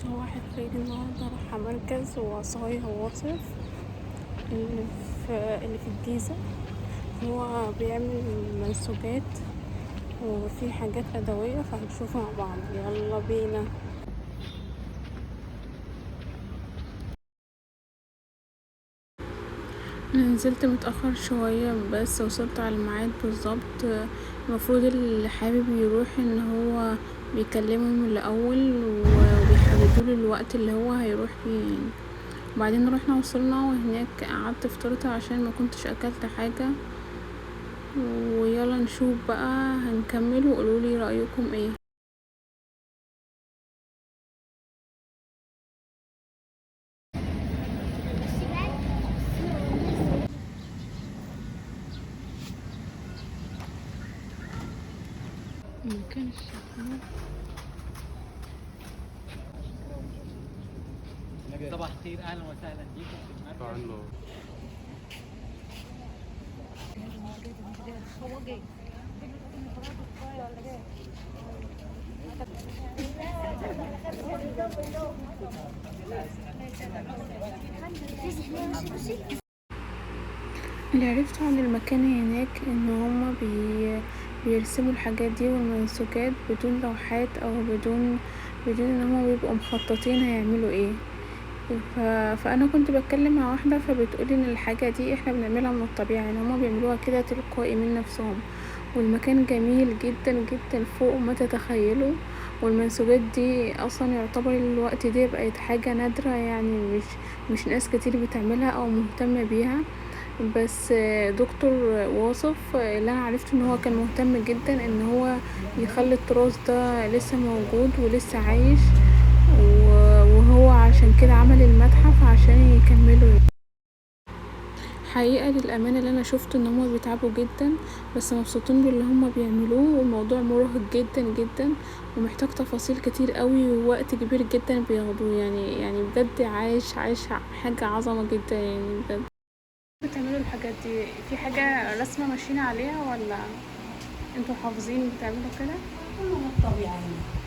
واحد خيري النهاردة راح مركز وصاية وواصف اللي في الجيزة. هو بيعمل منسوجات وفي حاجات أدوية، فهنشوفها مع بعض. يلا بينا. أنا نزلت متأخر شوية بس وصلت على الميعاد بالظبط. المفروض اللي حابب يروح ان هو بيكلمهم الأول وبيحددوله الوقت اللي هو هيروح فيه يعني. وبعدين رحنا وصلنا وهناك قعدت فطرت عشان ما كنتش اكلت حاجة. ويلا نشوف بقى هنكمل وقولولي رأيكم ايه. مكان الشغل. صباح الخير، اهلا وسهلا بيكم في المركز. اللي عرفته عن المكان هناك ان هما بيرسموا الحاجات دي والمنسوجات بدون لوحات او بدون ان هما بيبقوا مخططين هيعملوا ايه. فانا كنت بتكلم مع واحده فبتقولي ان الحاجه دي احنا بنعملها من الطبيعه، يعني هما بيعملوها كده تلقائي من نفسهم. والمكان جميل جدا جدا فوق ما تتخيلوا. والمنسوجات دي اصلا يعتبر الوقت دي بقت حاجه نادره، يعني مش ناس كتير بتعملها او مهتمه بيها. بس دكتور واصف اللي انا عرفته ان هو كان مهتم جدا ان هو يخلي التراث ده لسه موجود ولسه عايش. وهو عشان كده عمل المتحف عشان يكملوا. حقيقة للأمانة اللي أنا شفته إن هما بيتعبوا جدا، بس مبسوطين باللي هما بيعملوه. والموضوع مرهق جدا جدا ومحتاج تفاصيل كتير قوي ووقت كبير جدا بياخدوه، يعني بجد عايش حاجة عظمة جدا يعني بجد. بتعملوا الحاجات دي في حاجة رسمة ماشيين عليها ولا انتوا حافظين بتعملوا كده؟ كله من الطبيعة هنا.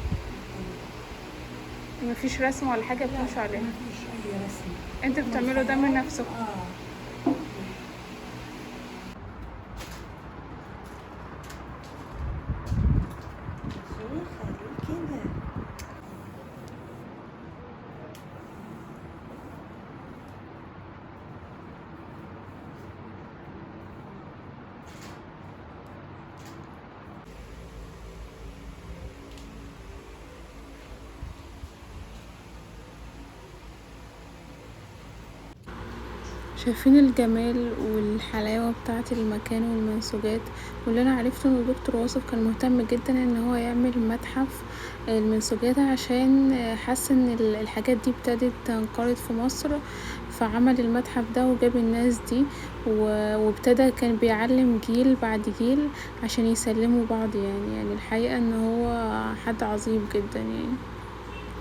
مفيش رسم ولا حاجة بتمشوا عليها؟ مفيش أي رسم. انتوا بتعملوا ده من نفسكم؟ خليه كده. شايفين الجمال والحلاوة بتاعة المكان والمنسوجات. واللي انا عرفته ان دكتور واصف كان مهتم جدا ان هو يعمل متحف المنسوجات عشان حس ان الحاجات دي ابتدت تنقرض في مصر، فعمل المتحف ده وجاب الناس دي وابتدى كان بيعلم جيل بعد جيل عشان يسلموا بعض. يعني الحقيقة ان هو حد عظيم جدا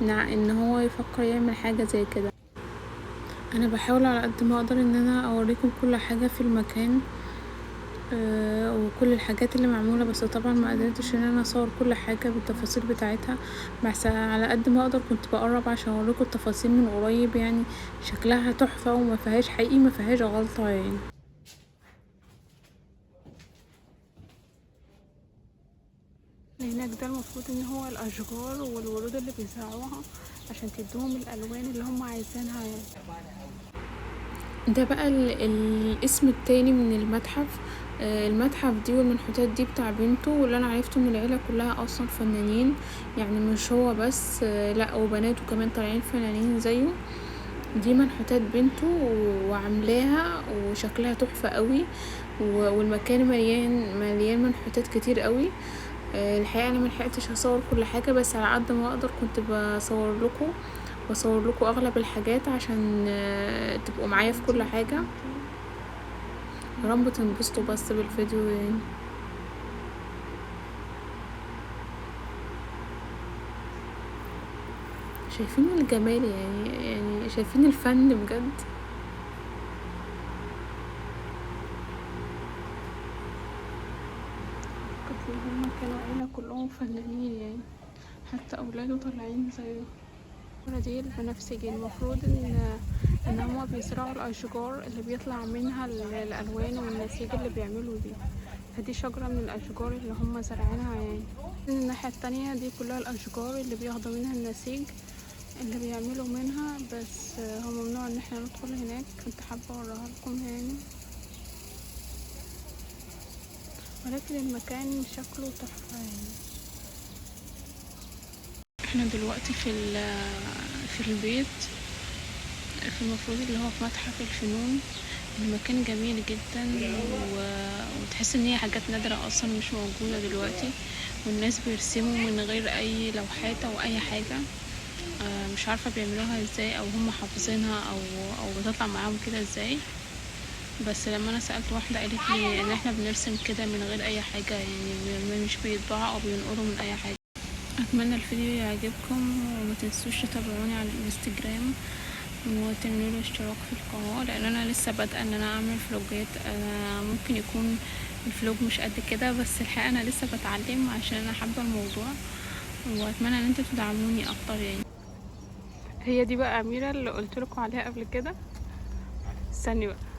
يعني ان هو يفكر يعمل حاجة زي كده. انا بحاول على قد ما اقدر ان انا اوريكم كل حاجة في المكان وكل الحاجات اللي معمولة، بس طبعا ما قدرتش ان انا اصور كل حاجة بالتفاصيل بتاعتها. بس على قد ما اقدر كنت بقرب عشان اوريكم التفاصيل من قريب. يعني شكلها تحفة وما فيهاش حقيقي ما فيهاش غلطة يعني. هناك ده المفروض ان هو الاشجار والورود اللي بيزرعوها عشان تدوهم الالوان اللي هم عايزينها يعني. ده بقى الاسم التاني من المتحف. المتحف دي والمنحوتات دي بتاع بنته، واللي انا عرفته ان العيلة كلها اصلا فنانين، يعني مش هو بس لا وبناته كمان طالعين فنانين زيه. دي منحوتات بنته وعاملاها وشكلها تحفة قوي. والمكان مليان منحوتات كتير قوي. الحقيقة انا ملحقتش اصور كل حاجة، بس على قد ما اقدر كنت بصور لكم اغلب الحاجات عشان تبقوا معايا في كل حاجة. يا رب تنبسطوا بس بالفيديو يعني. شايفين الجمال يعني شايفين الفن بجد. هما كانوا عيلة كلهم فنانين يعني، حتى اولاده طالعين زيه. دي البنفسجي. المفروض ان هما بيزرعوا الاشجار اللي بيطلع منها الالوان والنسيج اللي بيعملوا بيه. فدي شجرة من الاشجار اللي هما زارعينها يعني. الناحية التانية دي كلها الاشجار اللي بياخدوا منها النسيج اللي بيعملوا منها، بس هو ممنوع ان احنا ندخل هناك. كنت حابة اوريها لكم يعني، ولكن المكان شكله تحفة يعني. احنا دلوقتي في البيت، في المفروض اللي هو في متحف الفنون. المكان جميل جدا وتحس ان هي حاجات نادرة اصلا مش موجودة دلوقتي، والناس بيرسموا من غير اي لوحات او اي حاجة. مش عارفة بيعملوها ازاي، او هم حافظينها او بتطلع معاهم كده ازاي. بس لما انا سألت واحدة قالت لي ان احنا بنرسم كده من غير اي حاجة يعني، مش بيطبعوا او بينقروا من اي حاجة. اتمنى الفيديو يعجبكم، وما تنسوش تتابعوني على الانستجرام وتعملوا له اشتراك في القناة، لان انا لسه بادئه ان انا اعمل فلوجات. ممكن يكون الفلوج مش قد كده، بس الحقيقة انا لسه بتعلم عشان انا حابة الموضوع، واتمنى ان انتوا تدعموني اكتر يعني. هي دي بقى اميرة اللي قلت لكم عليها قبل كده. استني بقى.